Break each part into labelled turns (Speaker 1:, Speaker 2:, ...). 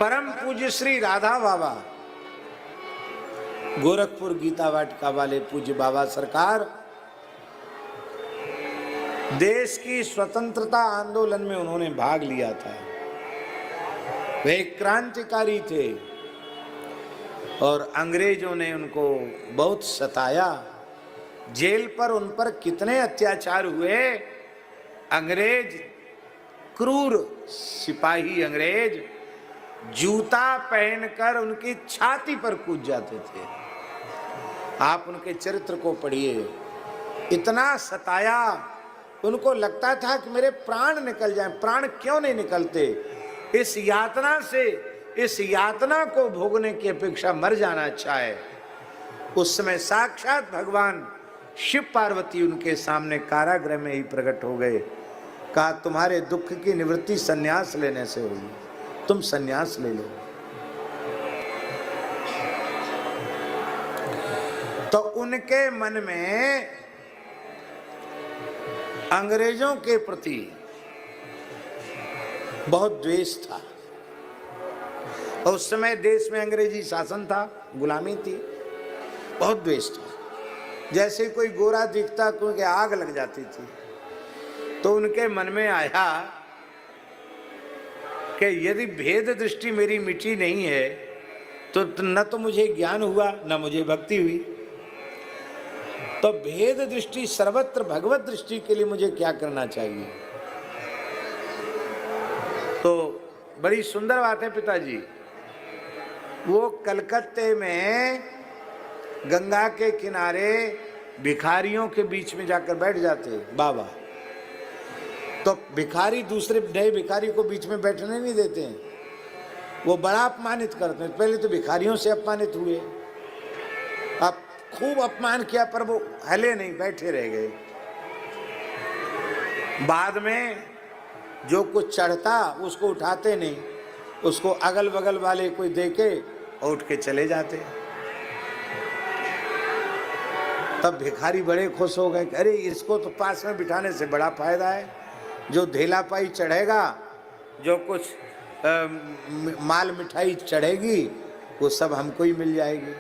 Speaker 1: परम पूज्य श्री राधा बाबा गोरखपुर गीता वाटिका वाले पूज्य बाबा सरकार देश की स्वतंत्रता आंदोलन में उन्होंने भाग लिया था। वे एक क्रांतिकारी थे और अंग्रेजों ने उनको बहुत सताया। जेल पर उन पर कितने अत्याचार हुए। अंग्रेज क्रूर सिपाही अंग्रेज जूता पहनकर उनकी छाती पर कूद जाते थे। आप उनके चरित्र को पढ़िए। इतना सताया, उनको लगता था कि मेरे प्राण निकल जाएं। प्राण क्यों नहीं निकलते? इस यातना से, इस यातना को भोगने की अपेक्षा मर जाना अच्छा है। उस समय साक्षात भगवान शिव पार्वती उनके सामने कारागृह में ही प्रकट हो गए। कहा तुम्हारे दुख की निवृत्ति संन्यास लेने से होगी, तुम संन्यास ले लो। तो उनके मन में अंग्रेजों के प्रति बहुत द्वेष था। और उस समय देश में अंग्रेजी शासन था, गुलामी थी, बहुत द्वेष था। जैसे कोई गोरा दिखता क्योंकि आग लग जाती थी। तो उनके मन में आया कि यदि भेद दृष्टि मेरी मिटी नहीं है तो न तो मुझे ज्ञान हुआ न मुझे भक्ति हुई। तो भेद दृष्टि सर्वत्र भगवत दृष्टि के लिए मुझे क्या करना चाहिए? तो बड़ी सुंदर बात है पिताजी। वो कलकत्ते में गंगा के किनारे भिखारियों के बीच में जाकर बैठ जाते बाबा। तो भिखारी दूसरे नए भिखारी को बीच में बैठने नहीं देते हैं, वो बड़ा अपमानित करते हैं। पहले तो भिखारियों से अपमानित हुए, अब खूब अपमान किया पर वो हिले नहीं, बैठे रह गए। बाद में जो कुछ चढ़ता उसको उठाते नहीं, उसको अगल बगल वाले कोई देके और उठ के चले जाते। तब भिखारी बड़े खुश हो गए, अरे इसको तो पास में बिठाने से बड़ा फायदा है। जो धेला पाई चढ़ेगा, जो कुछ माल मिठाई चढ़ेगी, वो सब हमको ही मिल जाएगी।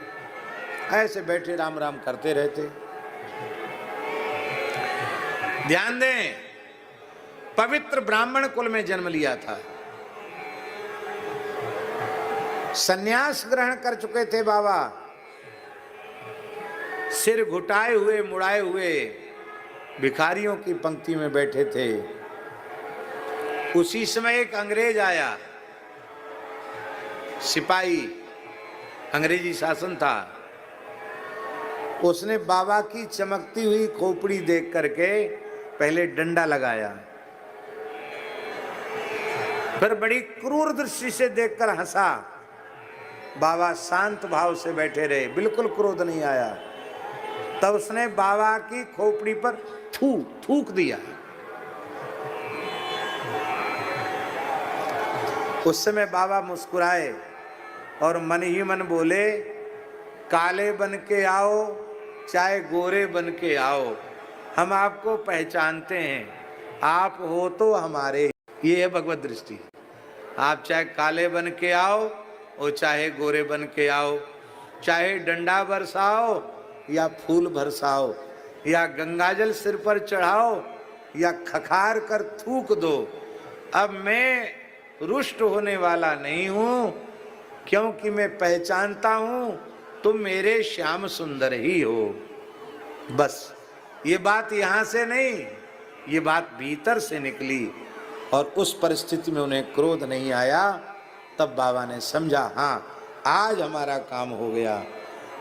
Speaker 1: ऐसे बैठे राम राम करते रहते। ध्यान दें, पवित्र ब्राह्मण कुल में जन्म लिया था। सन्यास ग्रहण कर चुके थे बाबा। सिर घुटाए हुए, मुड़ाए हुए भिखारियों की पंक्ति में बैठे थे। उसी समय एक अंग्रेज आया, सिपाही, अंग्रेजी शासन था। उसने बाबा की चमकती हुई खोपड़ी देख करके पहले डंडा लगाया, फिर बड़ी क्रूर दृष्टि से देखकर हंसा। बाबा शांत भाव से बैठे रहे, बिल्कुल क्रोध नहीं आया। तब उसने बाबा की खोपड़ी पर थूक दिया। उस समय बाबा मुस्कुराए और मन ही मन बोले, काले बन के आओ चाहे गोरे बन के आओ, हम आपको पहचानते हैं, आप हो तो हमारे। ये है भगवत दृष्टि। आप चाहे काले बन के आओ और चाहे गोरे बन के आओ, चाहे डंडा बरसाओ या फूल बरसाओ, या गंगाजल सिर पर चढ़ाओ या खखार कर थूक दो, अब मैं रुष्ट होने वाला नहीं हूं, क्योंकि मैं पहचानता हूं तुम मेरे श्याम सुंदर ही हो। बस ये बात यहां से नहीं, ये बात भीतर से निकली और उस परिस्थिति में उन्हें क्रोध नहीं आया। तब बाबा ने समझा, हाँ आज हमारा काम हो गया।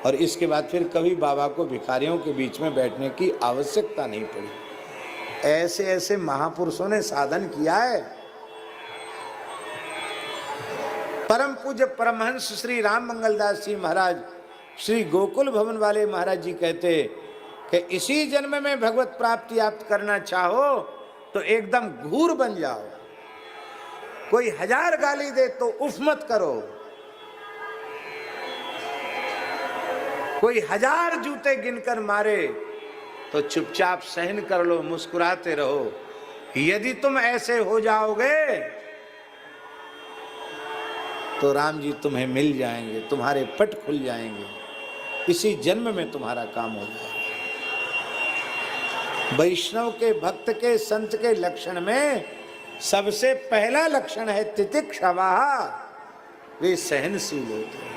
Speaker 1: और इसके बाद फिर कभी बाबा को भिखारियों के बीच में बैठने की आवश्यकता नहीं पड़ी। ऐसे ऐसे महापुरुषों ने साधन किया है। परम पूज्य परमहंस श्री राम मंगलदास जी महाराज, श्री गोकुल भवन वाले महाराज जी कहते कि इसी जन्म में भगवत प्राप्ति आप करना चाहो तो एकदम घूर बन जाओ। कोई 1000 गाली दे तो उफ मत करो, कोई 1000 जूते गिनकर मारे तो चुपचाप सहन कर लो, मुस्कुराते रहो। यदि तुम ऐसे हो जाओगे तो राम जी तुम्हें मिल जाएंगे, तुम्हारे पट खुल जाएंगे, इसी जन्म में तुम्हारा काम हो जाएगा। वैष्णव के, भक्त के, संत के लक्षण में सबसे पहला लक्षण है तितिक्षवा, वे सहनशील होते हैं।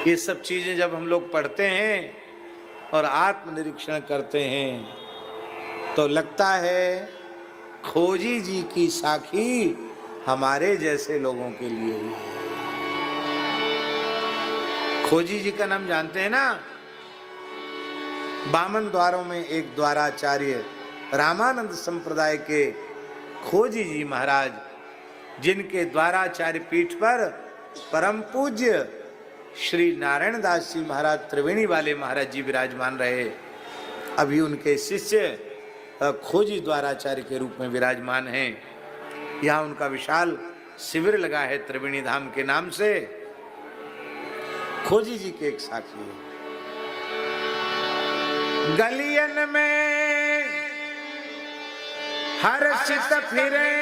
Speaker 1: ये सब चीजें जब हम लोग पढ़ते हैं और आत्मनिरीक्षण करते हैं तो लगता है खोजी जी की साखी हमारे जैसे लोगों के लिए हुई। खोजी जी का नाम जानते हैं ना? बामन द्वारों में एक द्वाराचार्य रामानंद संप्रदाय के खोजी जी महाराज, जिनके द्वाराचार्य पीठ पर परम पूज्य श्री नारायण दास जी महाराज त्रिवेणी वाले महाराज जी विराजमान रहे, अभी उनके शिष्य खोजी द्वाराचार्य के रूप में विराजमान हैं। यहाँ उनका विशाल शिविर लगा है त्रिवेणी धाम के नाम से। खोजी जी के एक साखी है। गलियन में हर्षित फिरे,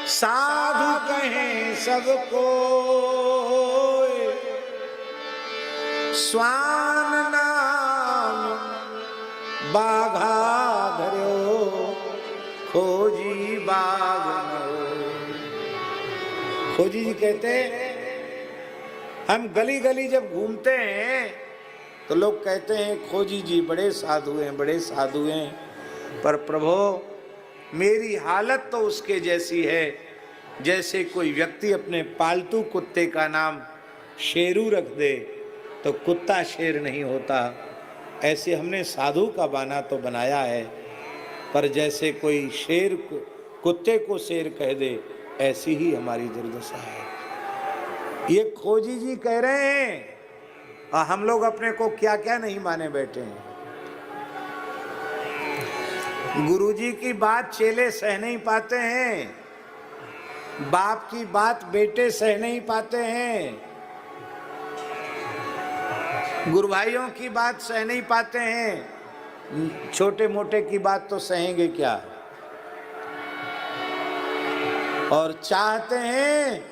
Speaker 1: साधु कहें सबको, स्वान नाम बाघा धरो, खोजी बाघ। खोजी जी कहते हम गली गली जब घूमते हैं तो लोग कहते हैं खोजी जी बड़े साधु हैं, बड़े साधु हैं, पर प्रभो मेरी हालत तो उसके जैसी है जैसे कोई व्यक्ति अपने पालतू कुत्ते का नाम शेरू रख दे तो कुत्ता शेर नहीं होता। ऐसे हमने साधु का बाना तो बनाया है, पर जैसे कोई शेर कुत्ते को शेर कह दे ऐसी ही हमारी दुर्दशा है। ये खोजी जी कह रहे हैं और हम लोग अपने को क्या क्या नहीं माने बैठे हैं। गुरुजी की बात चेले सह नहीं पाते हैं, बाप की बात बेटे सह नहीं पाते हैं, गुरु भाइयों की बात सह नहीं पाते हैं, छोटे मोटे की बात तो सहेंगे क्या। और चाहते हैं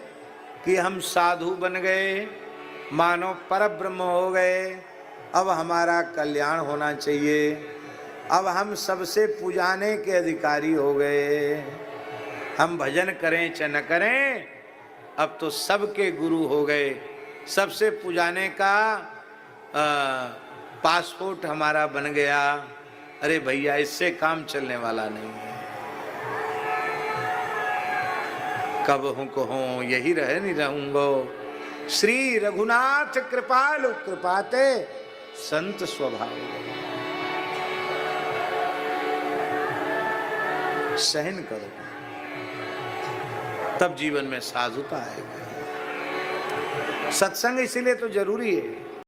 Speaker 1: कि हम साधु बन गए, मानो परब्रह्म हो गए, अब हमारा कल्याण होना चाहिए, अब हम सबसे पुजाने के अधिकारी हो गए, हम भजन करें चाहे न करें अब तो सबके गुरु हो गए, सबसे पुजाने का पासपोर्ट हमारा बन गया। अरे भैया इससे काम चलने वाला नहीं है। कब हूँ कहूँ यही रह नहीं रहूंगो, श्री रघुनाथ कृपालु कृपाते संत स्वभाव। सहन करो तब जीवन में साधुता आएगी। सत्संग इसीलिए तो जरूरी है।